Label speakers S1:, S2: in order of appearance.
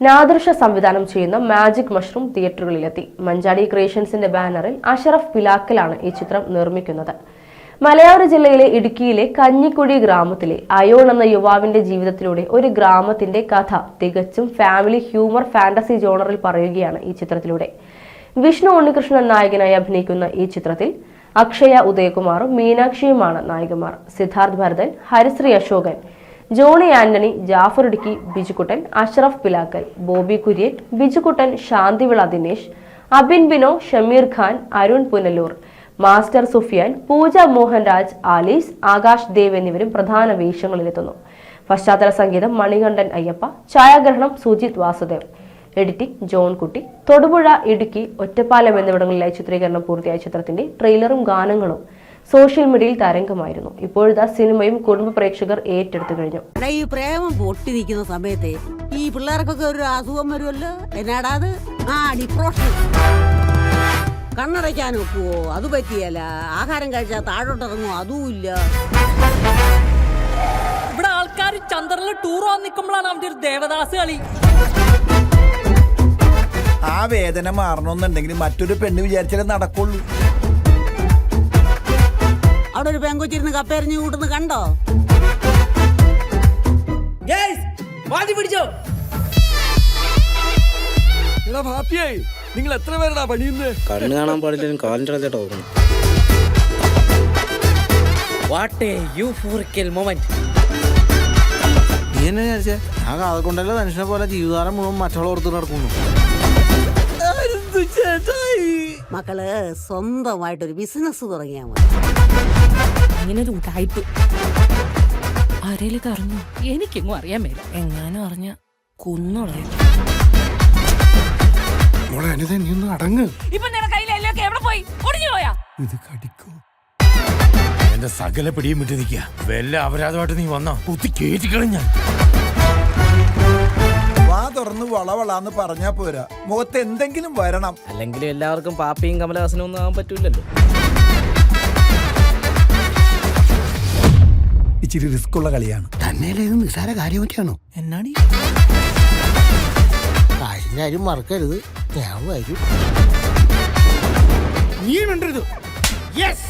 S1: നാദിർഷ സംവിധാനം ചെയ്യുന്ന magic mushroom തിയേറ്ററുകളിലെത്തി. മഞ്ചാടി ക്രിയേഷൻസിന്റെ ബാനറിൽ അഷറഫ് പിലാക്കലാണ് ഈ ചിത്രം നിർമ്മിക്കുന്നത്. മലയോര ജില്ലയിലെ ഇടുക്കിയിലെ കഞ്ഞിക്കുഴി ഗ്രാമത്തിലെ അയോൺ എന്ന യുവാവിന്റെ ജീവിതത്തിലൂടെ ഒരു ഗ്രാമത്തിന്റെ കഥ തികച്ചും ഫാമിലി ഹ്യൂമർ ഫാന്റസി ജോണറിൽ പറയുകയാണ് ഈ ചിത്രത്തിലൂടെ. വിഷ്ണു ഉണ്ണികൃഷ്ണൻ നായകനായി അഭിനയിക്കുന്ന ഈ ചിത്രത്തിൽ അക്ഷയ ഉദയകുമാറും മീനാക്ഷിയുമാണ് നായികമാർ. സിദ്ധാർത്ഥ് ഭരതൻ, ഹരിശ്രീ അശോകൻ, ജോണി ആന്റണി, ജാഫർ ഇടുക്കി, ബിജുക്കുട്ടൻ, അഷ്റഫ് പിലാക്കൽ, ബോബി കുര്യൻ, ബിജുക്കുട്ടൻ, ശാന്തിവിള ദിനേശ്, അബിൻ ബിനോ, ഷമീർ ഖാൻ, അരുൺ പുനലൂർ, മാസ്റ്റർ സുഫിയാൻ, പൂജ മോഹൻരാജ്, ആലീസ്, ആകാശ് ദേവ് എന്നിവരും പ്രധാന വേഷങ്ങളിലെത്തുന്നു. പശ്ചാത്തല സംഗീതം മണികണ്ഠൻ അയ്യപ്പ, ഛായാഗ്രഹണം സുജിത് വാസുദേവ്, എഡിറ്റിംഗ് ജോൺ കുട്ടി. തൊടുപുഴ, ഇടുക്കി, ഒറ്റപ്പാലം എന്നിവിടങ്ങളിലായി ചിത്രീകരണം പൂർത്തിയായ ചിത്രത്തിന്റെ ട്രെയിലറും ഗാനങ്ങളും സോഷ്യൽ മീഡിയയിൽ തരംഗമായിരുന്നു. ഇപ്പോഴത്തെ സിനിമയും കുടുംബ പ്രേക്ഷകർ ഏറ്റെടുത്തു കഴിഞ്ഞു.
S2: ഈ പ്രേമം പൊട്ടിരിക്കുന്ന സമയത്ത് ഈ പിള്ളേർക്കൊക്കെ ഒരു അസുഖം വരുമല്ലോ. എന്നാടാ അത്? ഡിപ്രഷൻ. കണ്ണടയ്ക്കാൻ ഒക്കുവോ? അത് പറ്റിയല്ല. ആഹാരം കഴിച്ചാൽ താഴോട്ടിറങ്ങുമോ? അതുമില്ല.
S3: ഇവിടെ ആൾക്കാർ ചന്ദ്രനിൽ ടൂർ വന്ന് നിൽക്കുമ്പോഴാണ് അവന്റെ ഒരു ദേവദാസ് കളി.
S4: ആ വേദന മാറണമെന്നുണ്ടെങ്കിൽ മറ്റൊരു പെണ്ണ് വിചാരിച്ചാലേ നടക്കുള്ളൂ.
S2: അവിടെ ഒരു പെങ്കൊച്ചിരുന്ന് കപ്പേറിഞ്ഞ് കൂട്ടുന്ന കണ്ടോ?
S5: നിങ്ങൾ എത്ര പേരടാ പണിയുന്നത്?
S6: കണ്ണ് കാണാൻ പാടില്ല, കാലിന്റെ ഇടത്തേട്ടോ.
S3: What a euphorical moment.
S5: നീ എന്നെ വിചാരിച്ചേ ആ കാതെ കൊണ്ടല്ലേ മനുഷ്യനെ പോലെ ജീവിതകാലം മുഴുവൻ മറ്റുള്ള ഓർത്ത് നടക്കുന്നു.
S2: മക്കള് സ്വന്തമായിട്ടൊരു ബിസിനസ് തുടങ്ങിയാൽ മതി.
S3: ഇങ്ങനെ ഒരു ഉടായ്പ് ആരേലൊക്കെ അറിഞ്ഞു? എനിക്കെങ്ങും അറിയാൻ മേല. എങ്ങാനും അറിഞ്ഞ കുന്നുളയും.
S5: അടങ്ങ്.
S3: ഇപ്പൊ നിങ്ങളുടെ കയ്യിലെല്ലാം എവിടെ പോയി? ഒടിഞ്ഞു പോയാ?
S5: ഇത് കടിക്കോ? എന്റെ സകല പിടിയും വിട്ട് നിൽക്കുക. വല്ല അപരാധമായിട്ട് നീ വന്നോ കുത്തി കേറ്റിക്കളഞ്ഞ.
S4: വാ തുറന്ന് വളവളാന്ന് പറഞ്ഞാ പോരാ, മുഖത്ത് എന്തെങ്കിലും വരണം.
S6: അല്ലെങ്കിൽ എല്ലാവർക്കും പാപ്പിയും കമലഹാസനും ഒന്നും ആവാൻ പറ്റൂലല്ലോ.
S4: ഇച്ചിരി റിസ്ക് ഉള്ള കളിയാണ്.
S5: തന്നെ നിസാര കാര്യമൊക്കെയാണോ?
S6: എന്നാടി
S5: കാശിന്റെ കാര്യം മറക്കരുത്. ഞാൻ വരും. നീ വേണ്ടത്.
S7: യെസ്